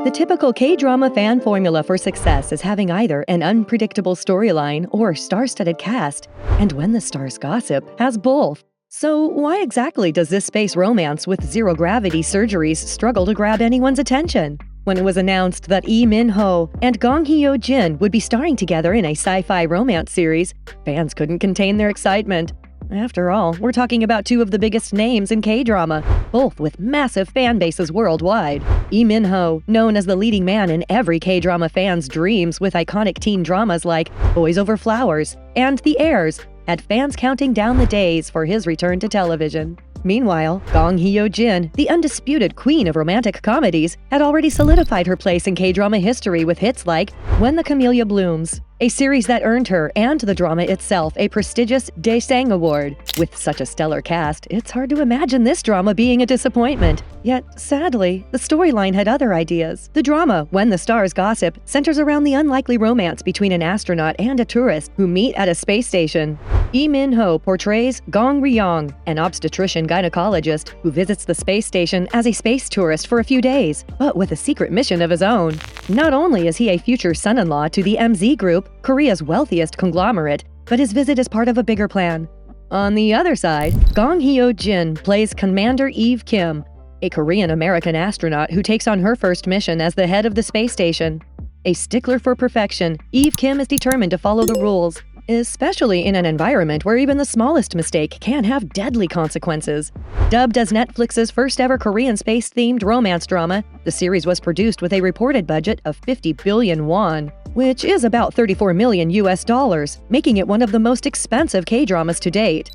The typical K-drama fan formula for success is having either an unpredictable storyline or star-studded cast, and When the Stars Gossip has both. So why exactly does this space romance with zero-gravity surgeries struggle to grab anyone's attention? When it was announced that Lee Min-ho and Gong Hyo-jin would be starring together in a sci-fi romance series, fans couldn't contain their excitement. After all, we're talking about two of the biggest names in K-drama, both with massive fan bases worldwide. Lee Min-ho, known as the leading man in every K-drama fan's dreams with iconic teen dramas like Boys Over Flowers and The Heirs, had fans counting down the days for his return to television. Meanwhile, Gong Hyo-jin, the undisputed queen of romantic comedies, had already solidified her place in K-drama history with hits like When the Camellia Blooms, a series that earned her and the drama itself a prestigious Daesang Award. With such a stellar cast, it's hard to imagine this drama being a disappointment. Yet, sadly, the storyline had other ideas. The drama, When the Stars Gossip, centers around the unlikely romance between an astronaut and a tourist who meet at a space station. Lee Min-ho portrays Gong Ryong, an obstetrician-gynecologist who visits the space station as a space tourist for a few days, but with a secret mission of his own. Not only is he a future son-in-law to the MZ Group, Korea's wealthiest conglomerate, but his visit is part of a bigger plan. On the other side, Gong Hyo-jin plays Commander Eve Kim, a Korean-American astronaut who takes on her first mission as the head of the space station. A stickler for perfection, Eve Kim is determined to follow the rules, especially in an environment where even the smallest mistake can have deadly consequences. Dubbed as Netflix's first-ever Korean space-themed romance drama, the series was produced with a reported budget of 50 billion won, which is about $34 million US, making it one of the most expensive K-dramas to date.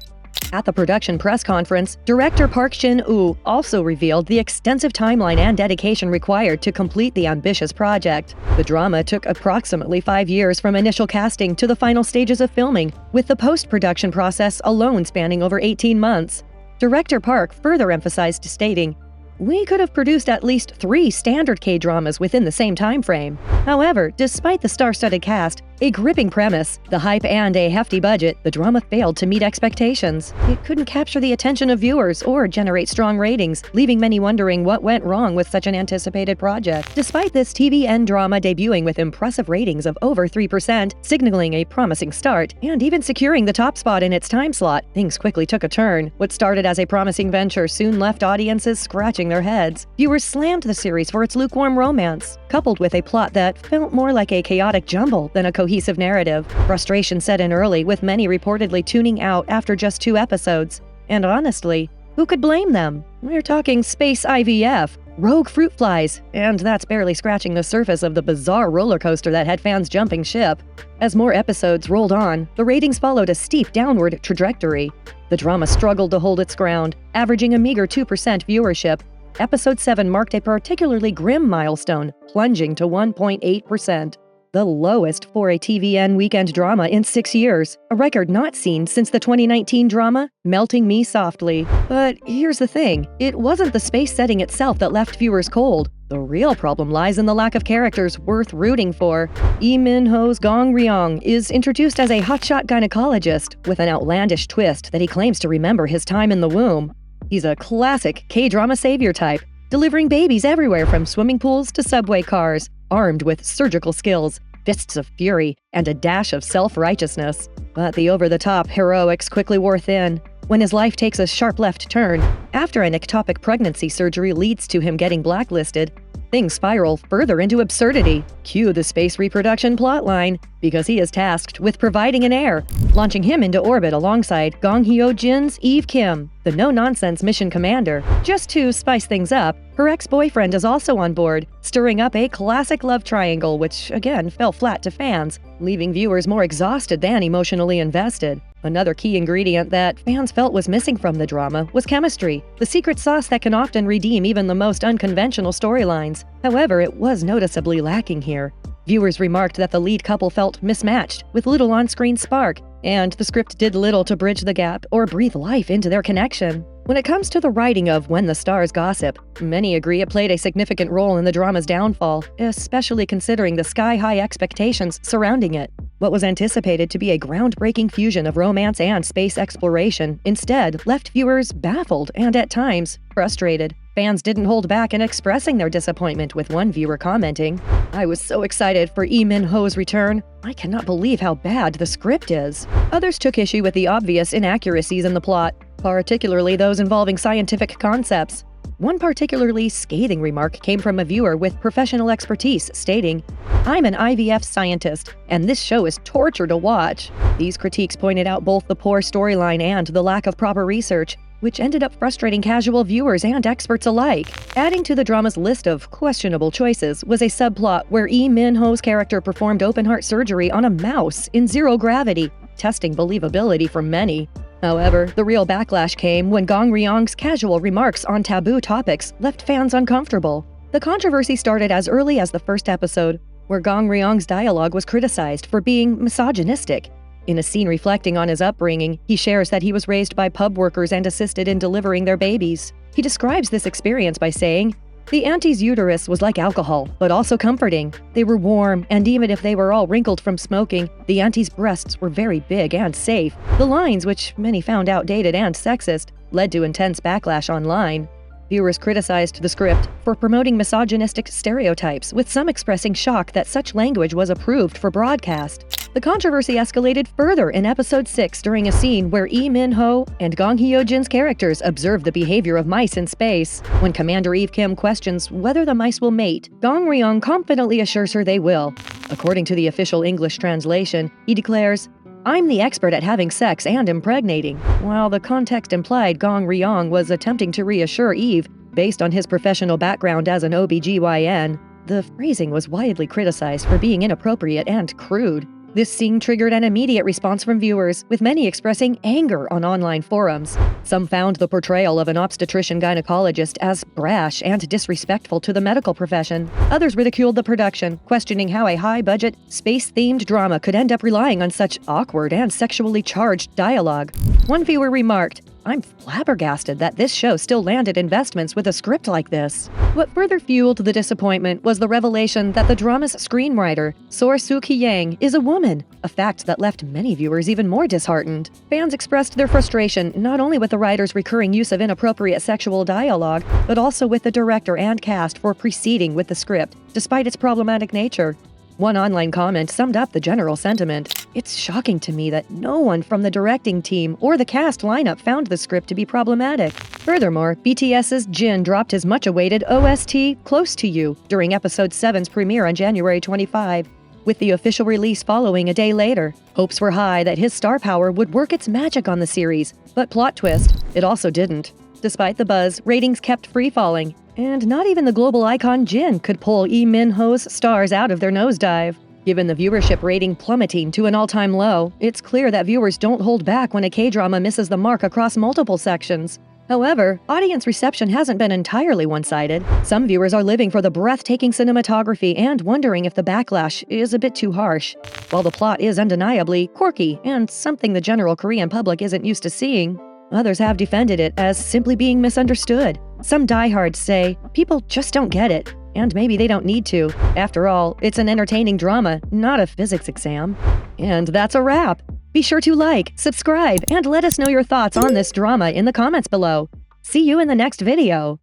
At the production press conference, director Park Shin-woo also revealed the extensive timeline and dedication required to complete the ambitious project. The drama took approximately 5 years from initial casting to the final stages of filming, with the post-production process alone spanning over 18 months. Director Park further emphasized, stating, "We could have produced at least 3 standard K-dramas within the same time frame. However, despite the star-studded cast, a gripping premise, the hype and a hefty budget, the drama failed to meet expectations. It couldn't capture the attention of viewers or generate strong ratings, leaving many wondering what went wrong with such an anticipated project." Despite this TVN drama debuting with impressive ratings of over 3%, signaling a promising start, and even securing the top spot in its time slot, things quickly took a turn. What started as a promising venture soon left audiences scratching their heads. Viewers slammed the series for its lukewarm romance, coupled with a plot that felt more like a chaotic jumble than a cohesive narrative. Frustration set in early, with many reportedly tuning out after just 2 episodes. And honestly, who could blame them? We're talking space IVF, rogue fruit flies, and that's barely scratching the surface of the bizarre roller coaster that had fans jumping ship. As more episodes rolled on, the ratings followed a steep downward trajectory. The drama struggled to hold its ground, averaging a meager 2% viewership. Episode 7 marked a particularly grim milestone, plunging to 1.8%. The lowest for a TVN weekend drama in 6 years, a record not seen since the 2019 drama, Melting Me Softly. But here's the thing, it wasn't the space setting itself that left viewers cold. The real problem lies in the lack of characters worth rooting for. Lee Min-ho's Gong Ryong is introduced as a hotshot gynecologist, with an outlandish twist that he claims to remember his time in the womb. He's a classic K-drama savior type, delivering babies everywhere from swimming pools to subway cars, armed with surgical skills, fists of fury, and a dash of self-righteousness. But the over-the-top heroics quickly wore thin when his life takes a sharp left turn. After an ectopic pregnancy surgery leads to him getting blacklisted, things spiral further into absurdity. Cue the space reproduction plotline, because he is tasked with providing an heir, launching him into orbit alongside Gong Hyo-jin's Eve Kim, the no-nonsense mission commander. Just to spice things up, her ex-boyfriend is also on board, stirring up a classic love triangle which, again, fell flat to fans, leaving viewers more exhausted than emotionally invested. Another key ingredient that fans felt was missing from the drama was chemistry, the secret sauce that can often redeem even the most unconventional storylines. However, it was noticeably lacking here. Viewers remarked that the lead couple felt mismatched, with little on-screen spark, and the script did little to bridge the gap or breathe life into their connection. When it comes to the writing of When the Stars Gossip, many agree it played a significant role in the drama's downfall, especially considering the sky-high expectations surrounding it. What was anticipated to be a groundbreaking fusion of romance and space exploration instead left viewers baffled and, at times, frustrated. Fans didn't hold back in expressing their disappointment, with one viewer commenting, "I was so excited for Lee Min-ho's return. I cannot believe how bad the script is." Others took issue with the obvious inaccuracies in the plot, particularly those involving scientific concepts. One particularly scathing remark came from a viewer with professional expertise, stating, "I'm an IVF scientist, and this show is torture to watch." These critiques pointed out both the poor storyline and the lack of proper research, which ended up frustrating casual viewers and experts alike. Adding to the drama's list of questionable choices was a subplot where Lee Min-ho's character performed open-heart surgery on a mouse in zero gravity, testing believability for many. However, the real backlash came when Gong Ryong's casual remarks on taboo topics left fans uncomfortable. The controversy started as early as the first episode, where Gong Ryong's dialogue was criticized for being misogynistic. In a scene reflecting on his upbringing, he shares that he was raised by pub workers and assisted in delivering their babies. He describes this experience by saying, "The auntie's uterus was like alcohol, but also comforting. They were warm, and even if they were all wrinkled from smoking, the auntie's breasts were very big and safe." The lines, which many found outdated and sexist, led to intense backlash online. Viewers criticized the script for promoting misogynistic stereotypes, with some expressing shock that such language was approved for broadcast. The controversy escalated further in episode 6 during a scene where Lee Min-ho and Gong Hyo-jin's characters observe the behavior of mice in space. When Commander Eve Kim questions whether the mice will mate, Gong Ryong confidently assures her they will. According to the official English translation, he declares, "I'm the expert at having sex and impregnating," while the context implied Gong Ryong was attempting to reassure Eve based on his professional background as an OBGYN. The phrasing was widely criticized for being inappropriate and crude. This scene triggered an immediate response from viewers, with many expressing anger on online forums. Some found the portrayal of an obstetrician-gynecologist as brash and disrespectful to the medical profession. Others ridiculed the production, questioning how a high-budget, space-themed drama could end up relying on such awkward and sexually charged dialogue. One viewer remarked, "I'm flabbergasted that this show still landed investments with a script like this." What further fueled the disappointment was the revelation that the drama's screenwriter, Sor Soo-ki-yang, is a woman, a fact that left many viewers even more disheartened. Fans expressed their frustration not only with the writer's recurring use of inappropriate sexual dialogue, but also with the director and cast for proceeding with the script, despite its problematic nature. One online comment summed up the general sentiment. "It's shocking to me that no one from the directing team or the cast lineup found the script to be problematic." Furthermore, BTS's Jin dropped his much-awaited OST, Close to You, during episode 7's premiere on January 25, with the official release following a day later. Hopes were high that his star power would work its magic on the series, but plot twist, it also didn't. Despite the buzz, ratings kept free-falling, and not even the global icon Jin could pull Lee Min-ho's stars out of their nosedive. Given the viewership rating plummeting to an all-time low, it's clear that viewers don't hold back when a K-drama misses the mark across multiple sections. However, audience reception hasn't been entirely one-sided. Some viewers are living for the breathtaking cinematography and wondering if the backlash is a bit too harsh. While the plot is undeniably quirky and something the general Korean public isn't used to seeing, others have defended it as simply being misunderstood. Some diehards say, people just don't get it, and maybe they don't need to. After all, it's an entertaining drama, not a physics exam. And that's a wrap. Be sure to like, subscribe, and let us know your thoughts on this drama in the comments below. See you in the next video.